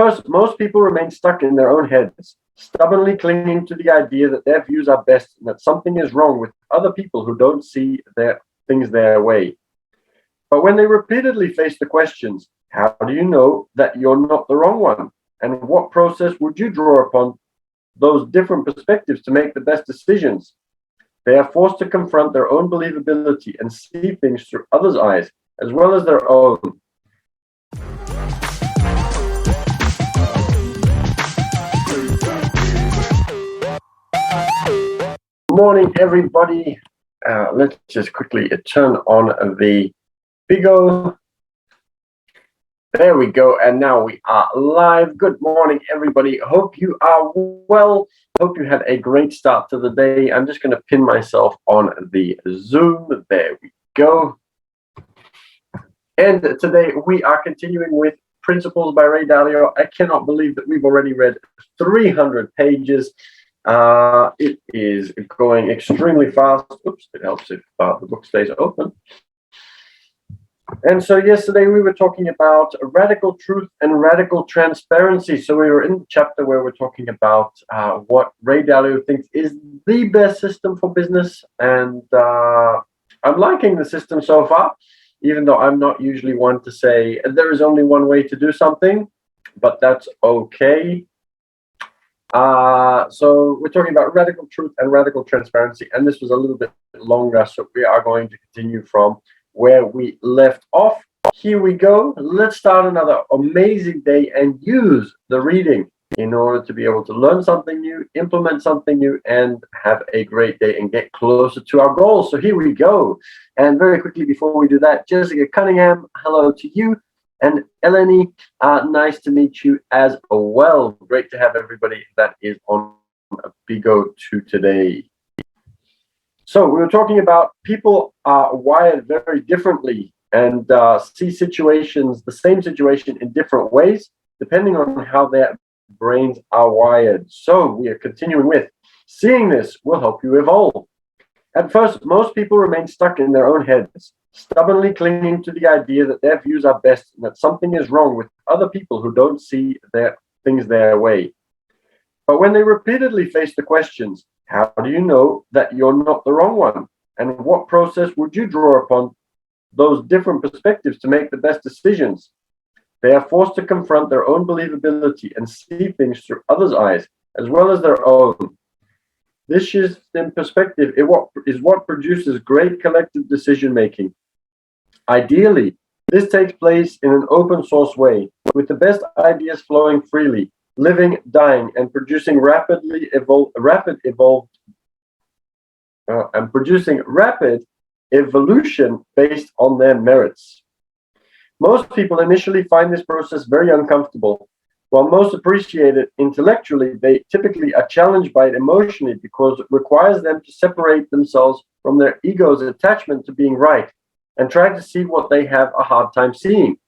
first, most people remain stuck in their own heads, stubbornly clinging to the idea that their views are best and that something is wrong with other people who don't see things their way. But when they repeatedly face the questions, how do you know that you're not the wrong one? And what process would you draw upon those different perspectives to make the best decisions? They are forced to confront their own believability and see things through others' eyes, as well as their own. Good morning, everybody. Let's just quickly turn on the Bigo. There we go, and now we are live. Good morning, everybody. Hope you are well. Hope you had a great start to the day. I'm just going to pin myself on the Zoom. There we go. And today we are continuing with Principles by Ray Dalio. I cannot believe that we've already read 300 pages. It is going extremely fast. Oops, it helps if the book stays open. And so yesterday we were talking about radical truth and radical transparency. So we were in the chapter where we're talking about what Ray Dalio thinks is the best system for business. And I'm liking the system so far, even though I'm not usually one to say there is only one way to do something, but that's okay. So we're talking about radical truth and radical transparency, and this was a little bit longer, so we are going to continue from where we left off. Here we go. Let's start another amazing day and use the reading in order to be able to learn something new, implement something new, and have a great day and get closer to our goals. So here we go. And very quickly before we do that, Jessica Cunningham, hello to you. And Eleni, nice to meet you as well. Great to have everybody that is on Bigo today. So we were talking about people are wired very differently and see situations, the same situation in different ways, depending on how their brains are wired. So we are continuing with seeing this will help you evolve. At first, most people remain stuck in their own heads, stubbornly clinging to the idea that their views are best and that something is wrong with other people who don't see things their way. But when they repeatedly face the questions, how do you know that you're not the wrong one? And what process would you draw upon those different perspectives to make the best decisions? They are forced to confront their own believability and see things through others' eyes, as well as their own. This shift in perspective is what produces great collective decision-making. Ideally, this takes place in an open source way, with the best ideas flowing freely, living, dying, and producing rapid evolution based on their merits. Most people initially find this process very uncomfortable. While most appreciate it intellectually, they typically are challenged by it emotionally because it requires them to separate themselves from their ego's attachment to being right and try to see what they have a hard time seeing.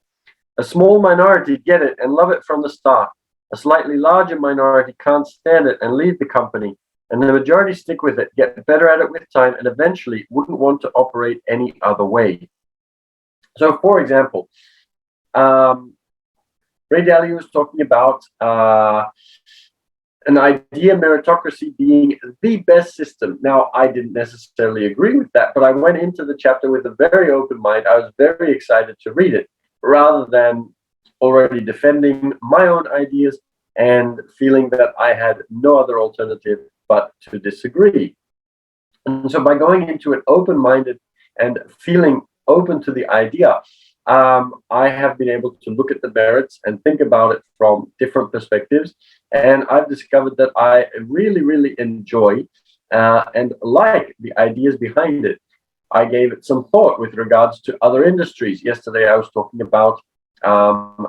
A small minority get it and love it from the start. A slightly larger minority can't stand it and leave the company, and the majority stick with it, get better at it with time, and eventually wouldn't want to operate any other way. So, for example, Ray Dalio was talking about an idea meritocracy being the best system. Now, I didn't necessarily agree with that, but I went into the chapter with a very open mind. I was very excited to read it, rather than already defending my own ideas and feeling that I had no other alternative but to disagree. And so by going into it open-minded and feeling open to the idea, I have been able to look at the merits and think about it from different perspectives. And I've discovered that I really, really enjoy and like the ideas behind it. I gave it some thought with regards to other industries. Yesterday, I was talking about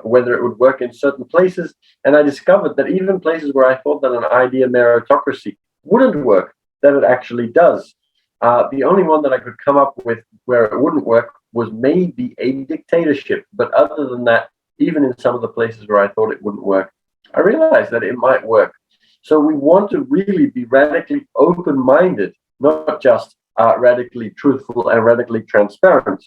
whether it would work in certain places. And I discovered that even places where I thought that an idea meritocracy wouldn't work, that it actually does. The only one that I could come up with where it wouldn't work was maybe a dictatorship. But other than that, even in some of the places where I thought it wouldn't work, I realized that it might work. So we want to really be radically open-minded, not just radically truthful and radically transparent.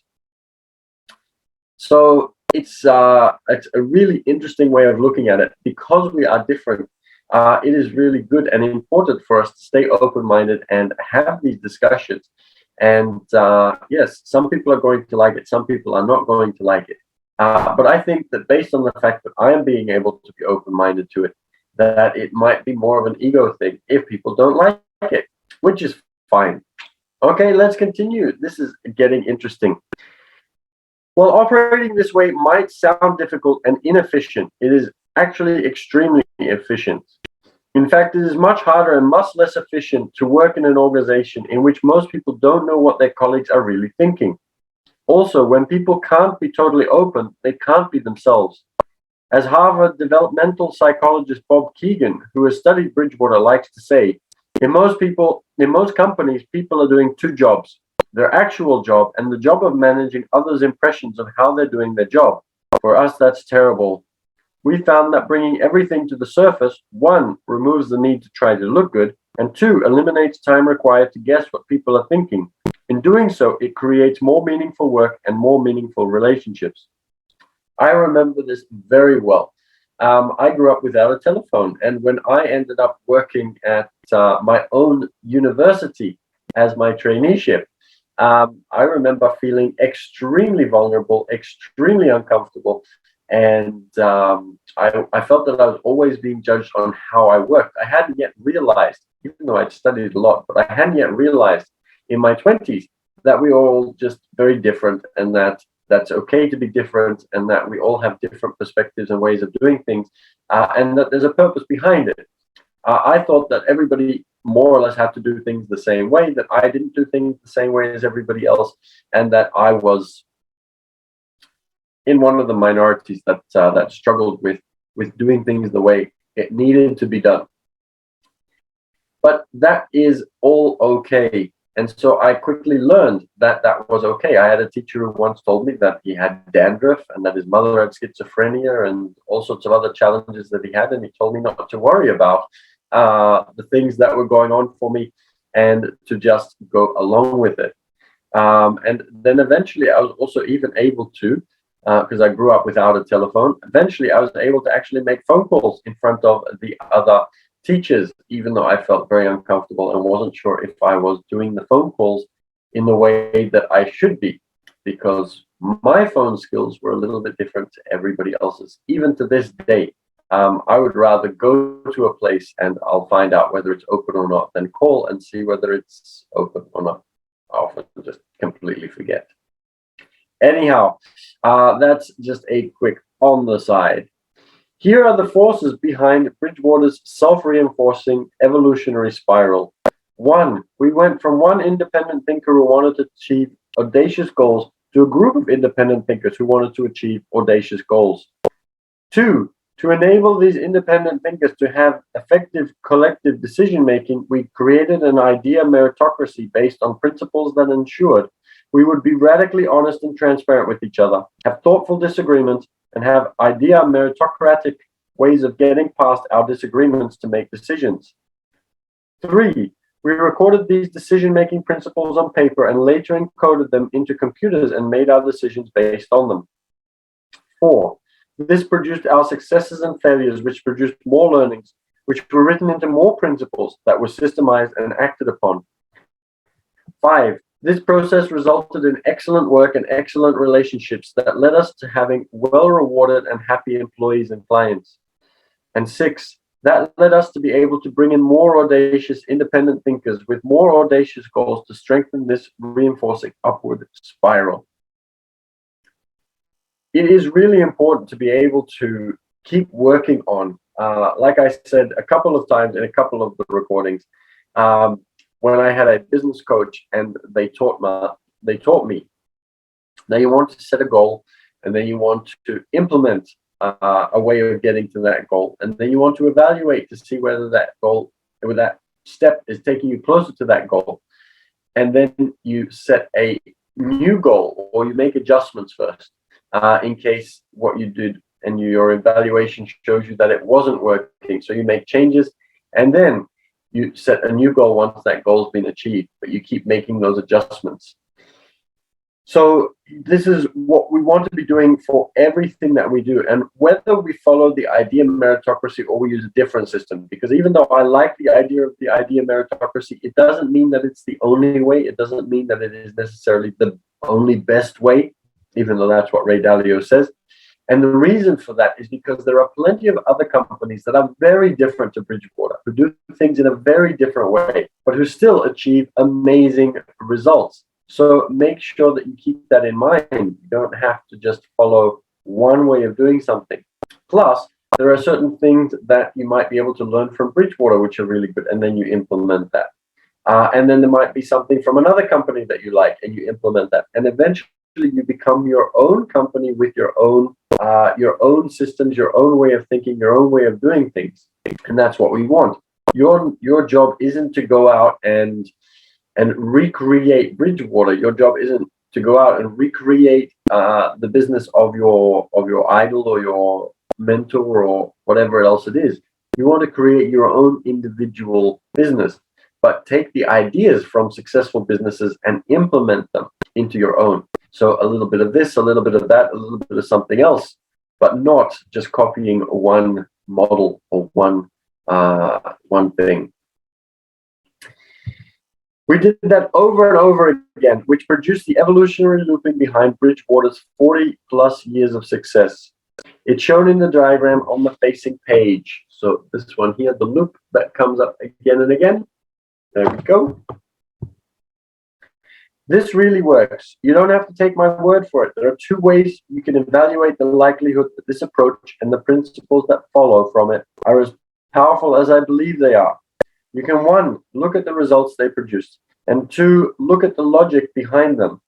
So it's a really interesting way of looking at it. Because we are different, it is really good and important for us to stay open-minded and have these discussions. And yes, some people are going to like it, some people are not going to like it. But I think that based on the fact that I am being able to be open-minded to it, that it might be more of an ego thing if people don't like it, which is fine. Okay, let's continue. This is getting interesting. While operating this way might sound difficult and inefficient, it is actually extremely efficient. In fact, it is much harder and much less efficient to work in an organization in which most people don't know what their colleagues are really thinking. Also, when people can't be totally open, they can't be themselves. As Harvard developmental psychologist Bob Keegan, who has studied Bridgewater, likes to say, in most companies, people are doing two jobs: their actual job and the job of managing others' impressions of how they're doing their job. For us, that's terrible. We found that bringing everything to the surface, one, removes the need to try to look good, and two, eliminates time required to guess what people are thinking. In doing so, it creates more meaningful work and more meaningful relationships. I remember this very well. I grew up without a telephone, and when I ended up working at my own university as my traineeship, I remember feeling extremely vulnerable, extremely uncomfortable, and I felt that I was always being judged on how I worked. I hadn't yet realized, even though I'd studied a lot, but I hadn't yet realized in my 20s that we were all just very different, and that that's okay to be different, and that we all have different perspectives and ways of doing things, and that there's a purpose behind it. I thought that everybody more or less had to do things the same way, that I didn't do things the same way as everybody else, and that I was in one of the minorities that struggled with doing things the way it needed to be done. But that is all okay. And so I quickly learned that that was okay. I had a teacher who once told me that he had dandruff and that his mother had schizophrenia and all sorts of other challenges that he had. And he told me not to worry about the things that were going on for me and to just go along with it. And then eventually I was also even able to, because I grew up without a telephone, eventually I was able to actually make phone calls in front of the other teachers, even though I felt very uncomfortable and wasn't sure if I was doing the phone calls in the way that I should be, because my phone skills were a little bit different to everybody else's. Even to this day, I would rather go to a place and I'll find out whether it's open or not than call and see whether it's open or not. I often just completely forget. Anyhow, that's just a quick on the side. Here are the forces behind Bridgewater's self-reinforcing evolutionary spiral. 1. We went from one independent thinker who wanted to achieve audacious goals to a group of independent thinkers who wanted to achieve audacious goals. 2. To enable these independent thinkers to have effective collective decision-making, we created an idea meritocracy based on principles that ensured we would be radically honest and transparent with each other, have thoughtful disagreements, and have idea meritocratic ways of getting past our disagreements to make decisions. 3. We recorded these decision-making principles on paper and later encoded them into computers and made our decisions based on them. 4. This produced our successes and failures, which produced more learnings, which were written into more principles that were systemized and acted upon. 5. This process resulted in excellent work and excellent relationships that led us to having well-rewarded and happy employees and clients. And 6, that led us to be able to bring in more audacious independent thinkers with more audacious goals to strengthen this reinforcing upward spiral. It is really important to be able to keep working on, like I said a couple of times in a couple of the recordings, when I had a business coach and they taught me that you want to set a goal and then you want to implement a way of getting to that goal, and then you want to evaluate to see whether that goal or that step is taking you closer to that goal, and then you set a new goal or you make adjustments first in case what you did and your evaluation shows you that it wasn't working, so you make changes and then you set a new goal once that goal's been achieved, but you keep making those adjustments. So this is what we want to be doing for everything that we do. And whether we follow the idea meritocracy or we use a different system, because even though I like the idea meritocracy, it doesn't mean that it's the only way. It doesn't mean that it is necessarily the only best way, even though that's what Ray Dalio says. And the reason for that is because there are plenty of other companies that are very different to Bridgewater, who do things in a very different way, but who still achieve amazing results. So make sure that you keep that in mind. You don't have to just follow one way of doing something. Plus, there are certain things that you might be able to learn from Bridgewater, which are really good, and then you implement that. And then there might be something from another company that you like, and you implement that. And eventually, you become your own company with your own systems, your own way of thinking, your own way of doing things. And that's what we want. Your job isn't to go out and recreate Bridgewater. Your job isn't to go out and recreate the business of your idol or your mentor or whatever else it is. You want to create your own individual business, but take the ideas from successful businesses and implement them into your own. So a little bit of this, a little bit of that, a little bit of something else, but not just copying one model or one thing. We did that over and over again, which produced the evolutionary looping behind Bridgewater's 40 plus years of success. It's shown in the diagram on the facing page. So this one here, the loop that comes up again and again. There we go. This really works. You don't have to take my word for it. There are two ways you can evaluate the likelihood that this approach and the principles that follow from it are as powerful as I believe they are. You can, one, look at the results they produced, and two, look at the logic behind them.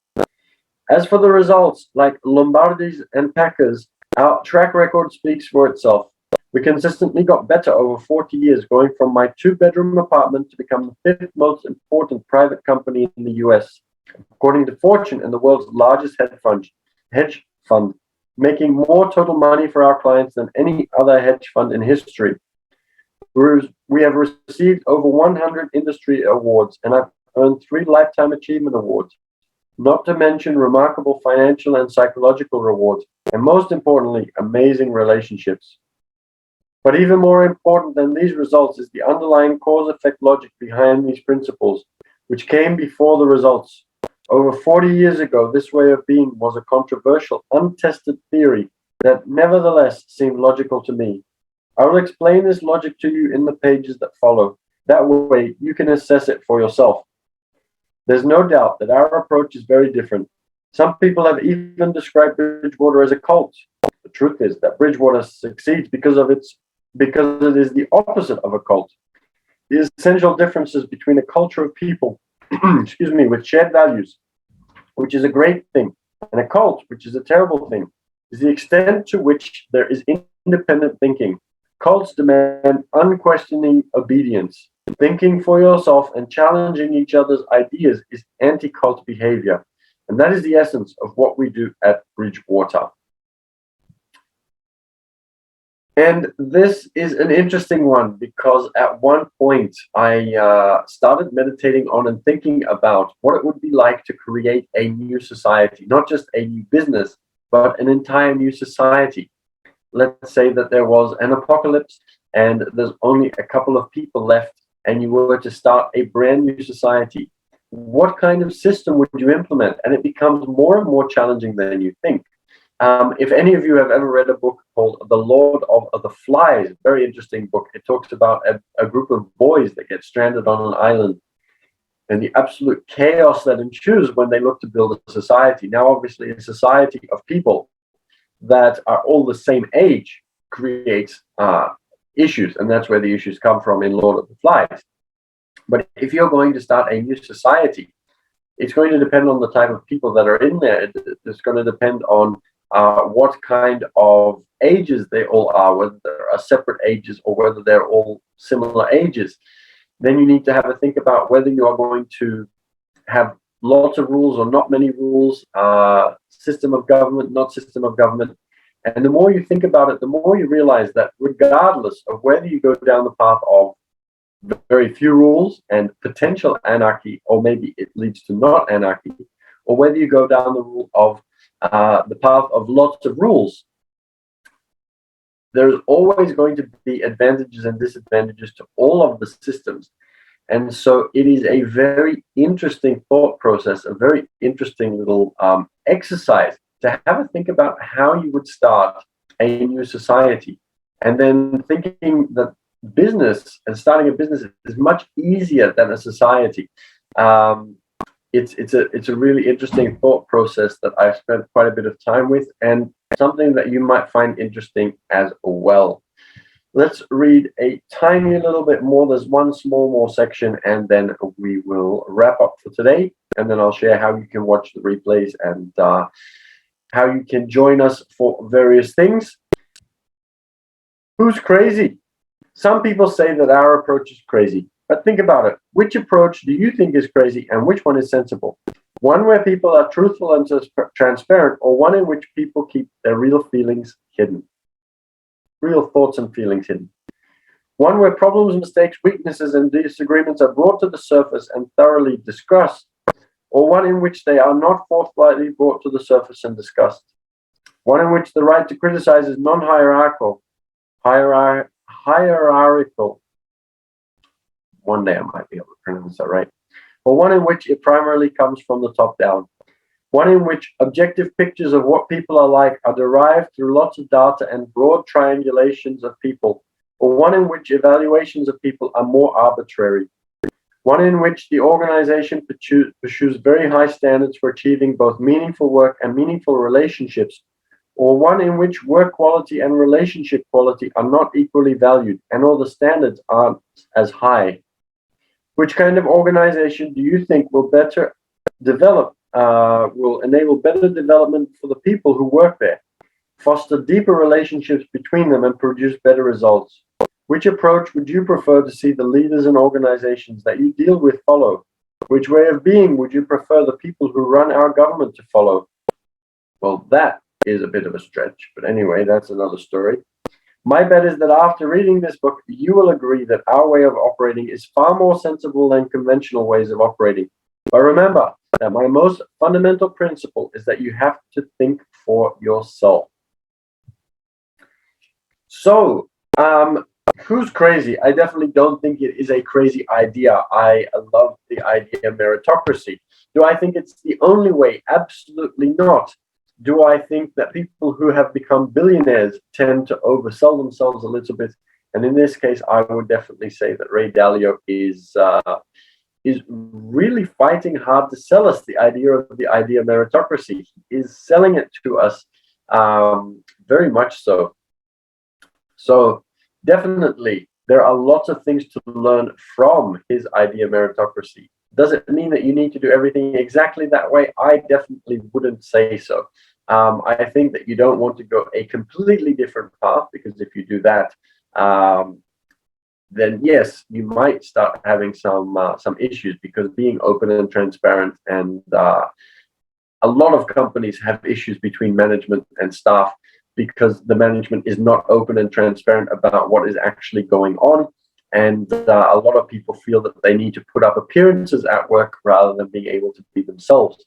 As for the results, like Lombardi's and Packers, our track record speaks for itself. We consistently got better over 40 years, going from my 2-bedroom apartment to become the 5th most important private company in the US. According to Fortune and the world's largest hedge fund, making more total money for our clients than any other hedge fund in history. We have received over 100 industry awards, and I've earned 3 Lifetime Achievement Awards, not to mention remarkable financial and psychological rewards, and most importantly, amazing relationships. But even more important than these results is the underlying cause-effect logic behind these principles, which came before the results. Over 40 years ago, this way of being was a controversial, untested theory that nevertheless seemed logical to me. I will explain this logic to you in the pages that follow. That way, you can assess it for yourself. There's no doubt that our approach is very different. Some people have even described Bridgewater as a cult. The truth is that Bridgewater succeeds because it is the opposite of a cult. The essential differences between a culture of people with shared values, which is a great thing, and a cult, which is a terrible thing, is the extent to which there is independent thinking. Cults demand unquestioning obedience. Thinking for yourself and challenging each other's ideas is anti-cult behavior. And that is the essence of what we do at Bridgewater. And this is an interesting one because at one point I started meditating on and thinking about what it would be like to create a new society, not just a new business, but an entire new society. Let's say that there was an apocalypse and there's only a couple of people left and you were to start a brand new society. What kind of system would you implement? And it becomes more and more challenging than you think. If any of you have ever read a book called The Lord of the Flies, very interesting book. It talks about a group of boys that get stranded on an island and the absolute chaos that ensues when they look to build a society. Now, obviously, a society of people that are all the same age creates issues, and that's where the issues come from in Lord of the Flies. But if you're going to start a new society, it's going to depend on the type of people that are in there. It's going to depend on what kind of ages they all are, whether there are separate ages or whether they're all similar ages. Then you need to have a think about whether you are going to have lots of rules or not many rules, system of government, not system of government. And the more you think about it, the more you realize that regardless of whether you go down the path of very few rules and potential anarchy, or maybe it leads to not anarchy, or whether you go down the path of lots of rules, there's always going to be advantages and disadvantages to all of the systems. And so it is a very interesting thought process, a very interesting little exercise to have a think about how you would start a new society. And then thinking that business and starting a business is much easier than a society. It's a really interesting thought process that I've spent quite a bit of time with, and something that you might find interesting as well. Let's read a tiny little bit more. There's one small more section, and then we will wrap up for today. And then I'll share how you can watch the replays and how you can join us for various things. Who's crazy? Some people say that our approach is crazy, but think about it. Which approach do you think is crazy, and which one is sensible? One where people are truthful and transparent, or one in which people keep their real feelings hidden? Real thoughts and feelings hidden. One where problems, mistakes, weaknesses, and disagreements are brought to the surface and thoroughly discussed, or one in which they are not forthrightly brought to the surface and discussed. One in which the right to criticize is non-hierarchical, hierarchical. One day I might be able to pronounce that right. Or one in which it primarily comes from the top down. One in which objective pictures of what people are like are derived through lots of data and broad triangulations of people. Or one in which evaluations of people are more arbitrary. One in which the organization pursues very high standards for achieving both meaningful work and meaningful relationships. Or one in which work quality and relationship quality are not equally valued and all the standards aren't as high. Which kind of organization do you think will better develop, will enable better development for the people who work there, foster deeper relationships between them, and produce better results? Which approach would you prefer to see the leaders and organizations that you deal with follow? Which way of being would you prefer the people who run our government to follow? Well, that is a bit of a stretch, but anyway, that's another story. My bet is that after reading this book, you will agree that our way of operating is far more sensible than conventional ways of operating. But remember that my most fundamental principle is that you have to think for yourself. So, who's crazy? I definitely don't think it is a crazy idea. I love the idea of meritocracy. Do I think it's the only way? Absolutely not. Do I think that people who have become billionaires tend to oversell themselves a little bit? And in this case, I would definitely say that Ray Dalio is really fighting hard to sell us the idea of meritocracy. He is selling it to us very much so. So definitely, there are lots of things to learn from his idea of meritocracy. Does it mean that you need to do everything exactly that way? I definitely wouldn't say so. I think that you don't want to go a completely different path, because if you do that, then yes, you might start having some issues, because being open and transparent, and a lot of companies have issues between management and staff because the management is not open and transparent about what is actually going on. And a lot of people feel that they need to put up appearances at work rather than being able to be themselves.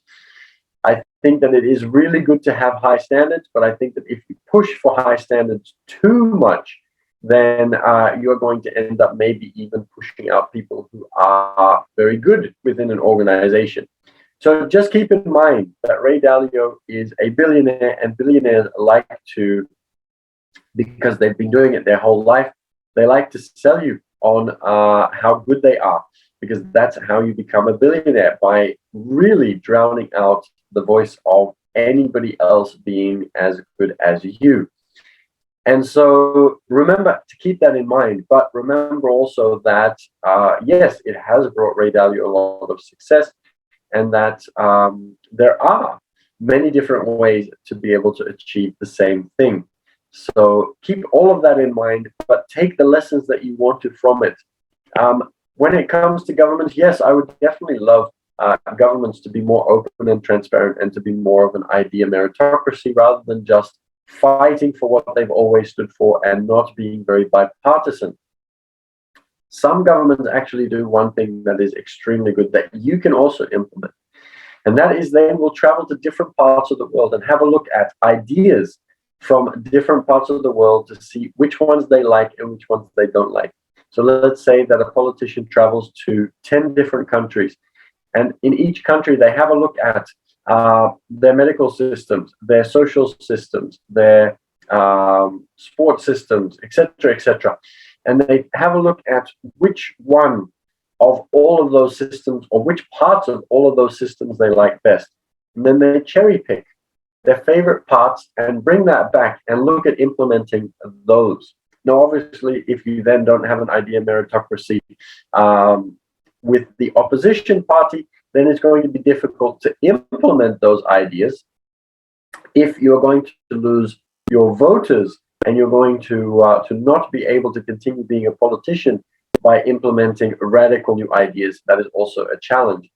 I think that it is really good to have high standards, but I think that if you push for high standards too much, then you're going to end up maybe even pushing out people who are very good within an organization. So just keep in mind that Ray Dalio is a billionaire, and billionaires like to, because they've been doing it their whole life, they like to sell you on how good they are, because that's how you become a billionaire, by really drowning out the voice of anybody else being as good as you. And so remember to keep that in mind, but remember also that, yes, it has brought Ray Dalio a lot of success, and that there are many different ways to be able to achieve the same thing. So keep all of that in mind, but take the lessons that you want to from it. When it comes to government, yes, I would definitely love governments to be more open and transparent, and to be more of an idea meritocracy, rather than just fighting for what they've always stood for and not being very bipartisan. Some governments actually do one thing that is extremely good that you can also implement. And that is then we'll travel to different parts of the world and have a look at ideas from different parts of the world to see which ones they like and which ones they don't like. So let's say that a politician travels to 10 different countries, and in each country they have a look at their medical systems, their social systems, their sports systems, etc., etc. And they have a look at which one of all of those systems, or which parts of all of those systems they like best. And then they cherry pick their favorite parts and bring that back and look at implementing those. Now, obviously, if you then don't have an idea meritocracy with the opposition party, then it's going to be difficult to implement those ideas if you're going to lose your voters and you're going to not be able to continue being a politician by implementing radical new ideas. That is also a challenge.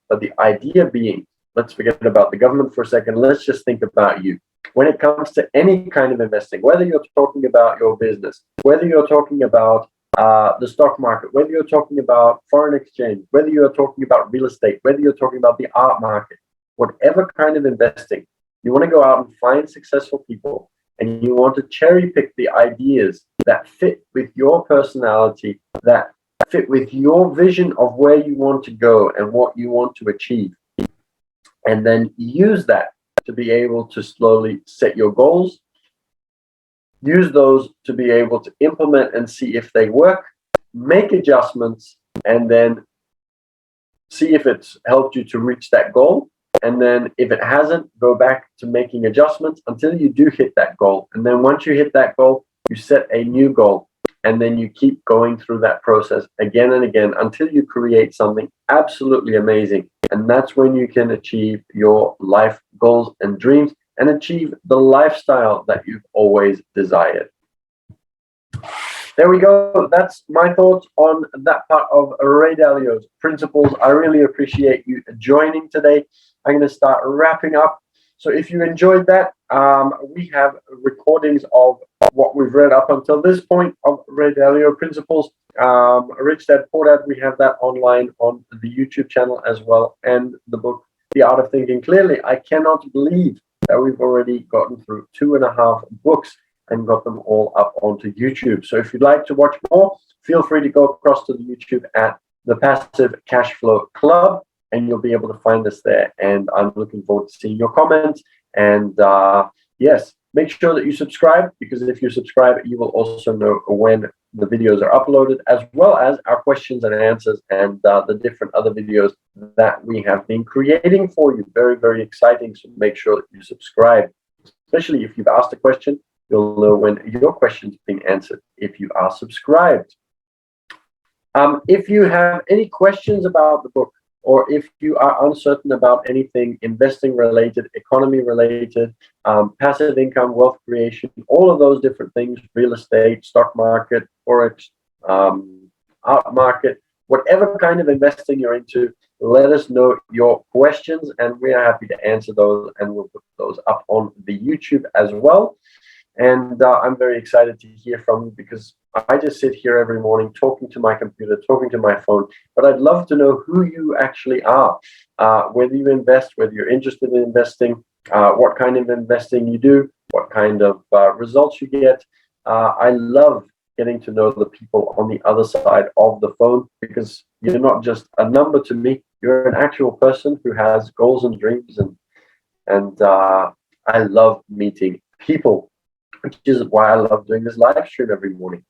But the idea being, let's forget about the government for a second. Let's just think about you. When it comes to any kind of investing, whether you're talking about your business, whether you're talking about the stock market, whether you're talking about foreign exchange, whether you're talking about real estate, whether you're talking about the art market, whatever kind of investing, you want to go out and find successful people, and you want to cherry pick the ideas that fit with your personality, that fit with your vision of where you want to go and what you want to achieve. And then use that to be able to slowly set your goals, use those to be able to implement and see if they work, make adjustments, and then see if it's helped you to reach that goal. And then if it hasn't, go back to making adjustments until you do hit that goal. And then once you hit that goal, you set a new goal. And then you keep going through that process again and again until you create something absolutely amazing. And that's when you can achieve your life goals and dreams and achieve the lifestyle that you've always desired. There we go. That's my thoughts on that part of Ray Dalio's principles. I really appreciate you joining today. I'm going to start wrapping up. So if you enjoyed that, we have recordings of what we've read up until this point of Ray Dalio principles. Rich Dad Poor Dad, we have that online on the YouTube channel as well, and the book, The Art of Thinking Clearly. I cannot believe that we've already gotten through 2.5 books and got them all up onto YouTube. So if you'd like to watch more, feel free to go across to the YouTube at the Passive Cash Flow Club, and you'll be able to find us there. And I'm looking forward to seeing your comments. And yes, make sure that you subscribe, because if you subscribe, you will also know when the videos are uploaded, as well as our questions and answers and the different other videos that we have been creating for you. Very, very exciting. So make sure that you subscribe, especially if you've asked a question. You'll know when your question's being answered if you are subscribed. If you have any questions about the book, or if you are uncertain about anything investing related, economy related, passive income, wealth creation, all of those different things, real estate, stock market, forex, art market, whatever kind of investing you're into, let us know your questions and we are happy to answer those, and we'll put those up on the YouTube as well. And I'm very excited to hear from you, because I just sit here every morning talking to my computer, talking to my phone, but I'd love to know who you actually are, whether you invest, whether you're interested in investing, what kind of investing you do, what kind of results you get. I love getting to know the people on the other side of the phone, because you're not just a number to me, you're an actual person who has goals and dreams, and I love meeting people, which is why I love doing this live stream every morning.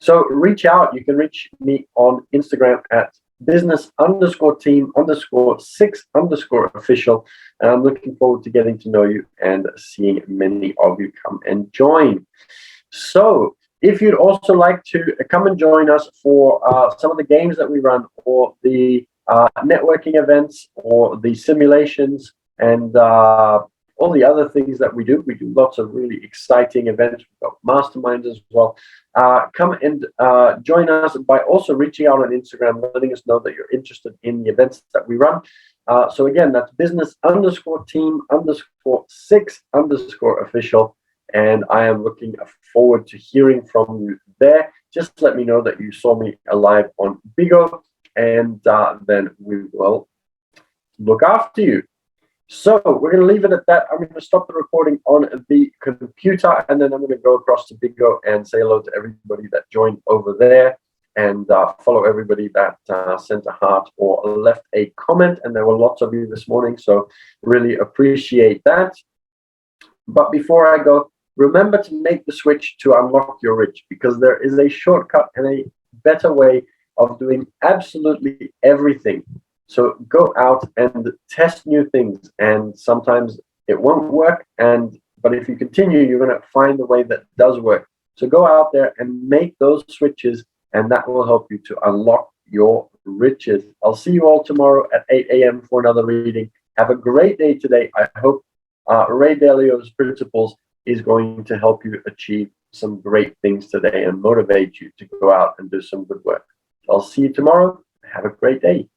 So reach out. You can reach me on Instagram at business_team_6_official. And I'm looking forward to getting to know you and seeing many of you come and join. So if you'd also like to come and join us for some of the games that we run, or the networking events, or the simulations, and all the other things that we do lots of really exciting events. We've got masterminds as well. Come and join us by also reaching out on Instagram, letting us know that you're interested in the events that we run. So again, that's business_team_6_official. And I am looking forward to hearing from you there. Just let me know that you saw me live on Bigo, and then we will look after you. So we're going to leave it at that. I'm going to stop the recording on the computer, and then I'm going to go across to Bingo and say hello to everybody that joined over there, and follow everybody that sent a heart or left a comment. And there were lots of you this morning, so really appreciate that. But before I go, remember to make the switch to unlock your rich, because there is a shortcut and a better way of doing absolutely everything. So go out and test new things, and sometimes it won't work, but if you continue, you're going to find the way that does work. So go out there and make those switches, and that will help you to unlock your riches. I'll see you all tomorrow at 8 a.m. for another reading. Have a great day today. I hope Ray Dalio's principles is going to help you achieve some great things today and motivate you to go out and do some good work. I'll see you tomorrow. Have a great day.